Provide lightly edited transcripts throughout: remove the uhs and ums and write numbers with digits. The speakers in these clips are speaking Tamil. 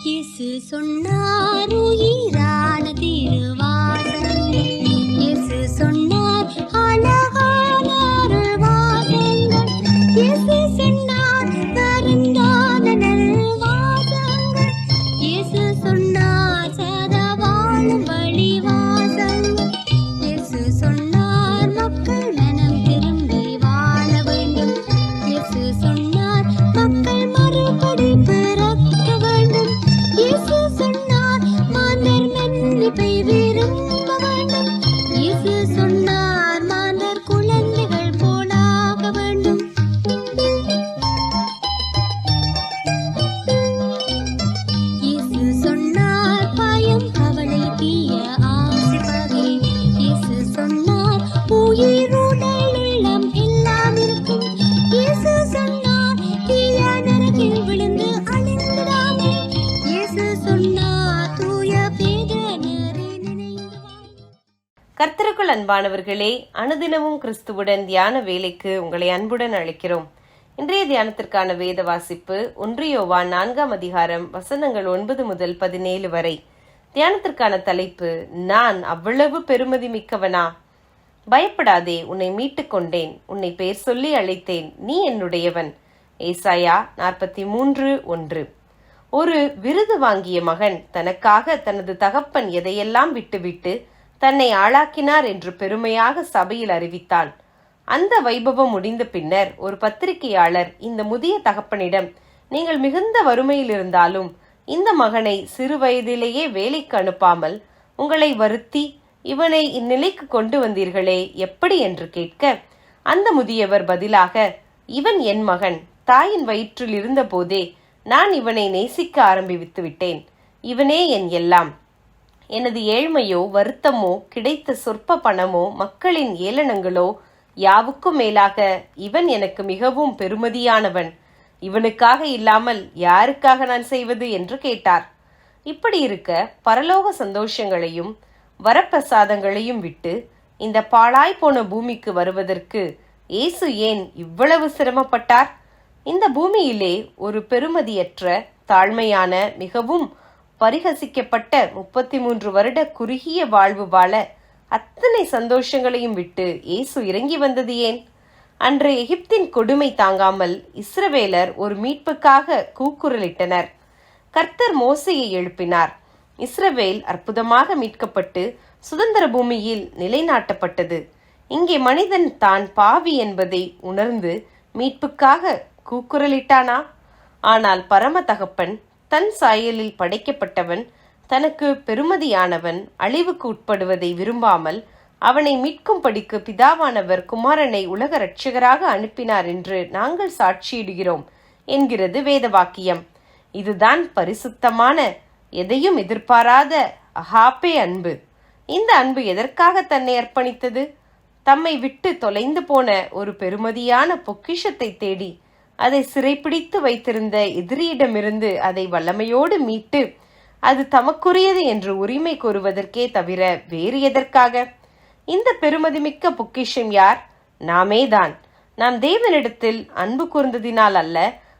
இயேசு சொன்னார் உயிரான திருவாசகம். இயேசு சொன்னார் அழகான அருள்வாசங்கள். இயேசு சொன்னார் வருங்கால நல்வாசங்கள். இயேசு சொன்னார் சதா வாழும் வழிவாசங்கள். இயேசு சொன்னார் மக்கள் மனம் திரும்பி வாழ வேண்டும். இயேசு சொன்னார் மக்கள் மறுபடி பிறக்க வேண்டும். இயேசு சொன்னார் மாந்தர் மன்னிப்பை விரும்ப வேண்டும். இயேசு சொன்னார் மாந்தர் குழந்தைகள் போலாக வேண்டும். இயேசு சொன்னார் பயம் கவலை தீய ஆசை பகை. இயேசு சொன்னார் உயிருடல் உள்ளம் எல்லாம் இருக்கும். இயேசு சொன்னார் தீய நரகில் விழுந்து அழிந்திடாமே. இயேசு சொன்னார் தூய பேதனரை நினைந்து வாழ். கர்த்தருக்குள் அன்பானவர்களே, அனுதினமும் கிறிஸ்துவுடன் தியான வேலைக்கு உங்களை அன்புடன் அழைக்கிறோம். இன்றைய தியானத்திற்கான வேத வாசிப்பு 1 யோவான் 4ஆம் அதிகாரம் வசனங்கள் 9 முதல் 17 வரை. தியானத்திற்கான தலைப்பு, நான் அவ்வளவு பெருமதி மிக்கவனா? பயப்படாதே, உன்னை மீட்டுக் கொண்டேன், உன்னை பெயர் சொல்லி அழைத்தேன், நீ என்னுடையவன். ஏசாயா 43:1. ஒரு விருது வாங்கிய மகன் தனக்காக தனது தகப்பன் எதையெல்லாம் விட்டுவிட்டு தன்னை ஆளாக்கினார் என்று பெருமையாக சபையில் அறிவித்தான். அந்த வைபவம் முடிந்த பின்னர் ஒரு பத்திரிகையாளர் இந்த முதிய தகப்பனிடம், நீங்கள் மிகுந்த வறுமையில் இருந்தாலும் இந்த மகனை சிறு வயதிலேயே வேலைக்கு அனுப்பாமல் உங்களை வருத்தி இவனை இந்நிலைக்கு கொண்டு வந்தீர்களே, எப்படி என்று கேட்க, அந்த முதியவர் பதிலாக, இவன் என் மகன், தாயின் வயிற்றில் இருந்த போதே நான் இவனை நேசிக்க ஆரம்பித்து விட்டேன். இவனே என் எல்லாம். எனது ஏழ்மையோ வருத்தமோ கிடைத்த சொற்ப பணமோ மக்களின் ஏளனங்களோ யாவுக்கும் மேலாக இவன் எனக்கு மிகவும் பெருமதியானவன். இவனுக்காக இல்லாமல் யாருக்காக நான் செய்வது என்று கேட்டார். இப்படி இருக்க பரலோக சந்தோஷங்களையும் வரப்பிரசாதங்களையும் விட்டு இந்த பாழாய் போன பூமிக்கு வருவதற்கு இயேசு ஏன் இவ்வளவு சிரமப்பட்டார்? இந்த பூமியிலே ஒரு பெருமதியற்ற தாழ்மையான மிகவும் பரிகசிக்கப்பட்ட 33 வருட குறுகிய வாழ்வு வாழ அத்தனை சந்தோஷங்களையும் விட்டு இயேசு இறங்கி வந்தது ஏன்? அன்று எகிப்தின் கொடுமை தாங்காமல் இஸ்ரவேலர் ஒரு மீட்புக்காக கூக்குரலிட்டனர். கர்த்தர் மோசேயை எழுப்பினார். இஸ்ரவேல் அற்புதமாக மீட்கப்பட்டு சுதந்திர பூமியில் நிலைநாட்டப்பட்டது. இங்கே மனிதன் தான் பாவி என்பதை உணர்ந்து மீட்புக்காக கூக்குரலிட்டானா? ஆனால் பரம தகப்பன், தன் சாயலில் படைக்கப்பட்டவன், தனக்கு பெருமதியானவன், அழிவுக்கு உட்படுவதை விரும்பாமல் அவனை மீட்கும்படிக்கு பிதாவானவர் குமாரனை உலக இரட்சகராக அனுப்பினார் என்று நாங்கள் சாட்சியிடுகிறோம் என்கிறது வேத வாக்கியம். இதுதான் பரிசுத்தமான, எதையும் எதிர்பாராத அகாப்பே அன்பு. இந்த அன்பு எதற்காக தன்னை அர்ப்பணித்தது? தம்மை விட்டு தொலைந்து போன ஒரு பெருமதியான பொக்கிஷத்தை தேடி அதை சிறைப்பிடித்து வைத்திருந்த எதிரியிடமிருந்து அதை வல்லமையோடு மீட்டு அது தமக்குரியது என்று உரிமை கோருவதற்கே தவிர வேறு எதற்காக? இந்த பெருமதிமிக்க பொக்கிஷம் யார்? நாமேதான். நாம் தேவனிடத்தில் அன்பு கூர்ந்ததினால் அல்ல,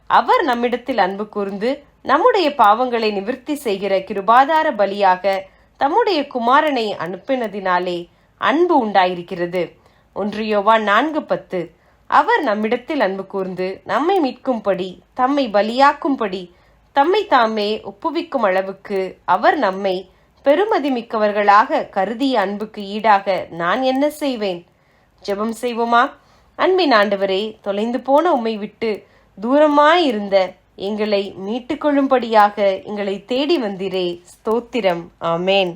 அவர் நம்மிடத்தில் அன்பு கூர்ந்து நம்முடைய பாவங்களை நிவர்த்தி செய்கிற கிருபாதார பலியாக தம்முடைய குமாரனை அனுப்பினதினாலே அன்பு உண்டாயிருக்கிறது. 1 யோவான் 4:10. அவர் நம்மிடத்தில் அன்பு கூர்ந்து நம்மை மீட்கும்படி, தம்மை பலியாக்கும்படி, தம்மை தாமே ஒப்புவிக்கும் அளவுக்கு அவர் நம்மை பெருமதி மிக்கவர்களாக கருதிய அன்புக்கு ஈடாக நான் என்ன செய்வேன்? ஜெபம் செய்வோமா? அன்பின் ஆண்டவரே, தொலைந்து போன உம்மை விட்டு தூரமாயிருந்த எங்களை மீட்டுக்கொள்ளும்படியாக எங்களை தேடி வந்தீரே, ஸ்தோத்திரம். ஆமேன்.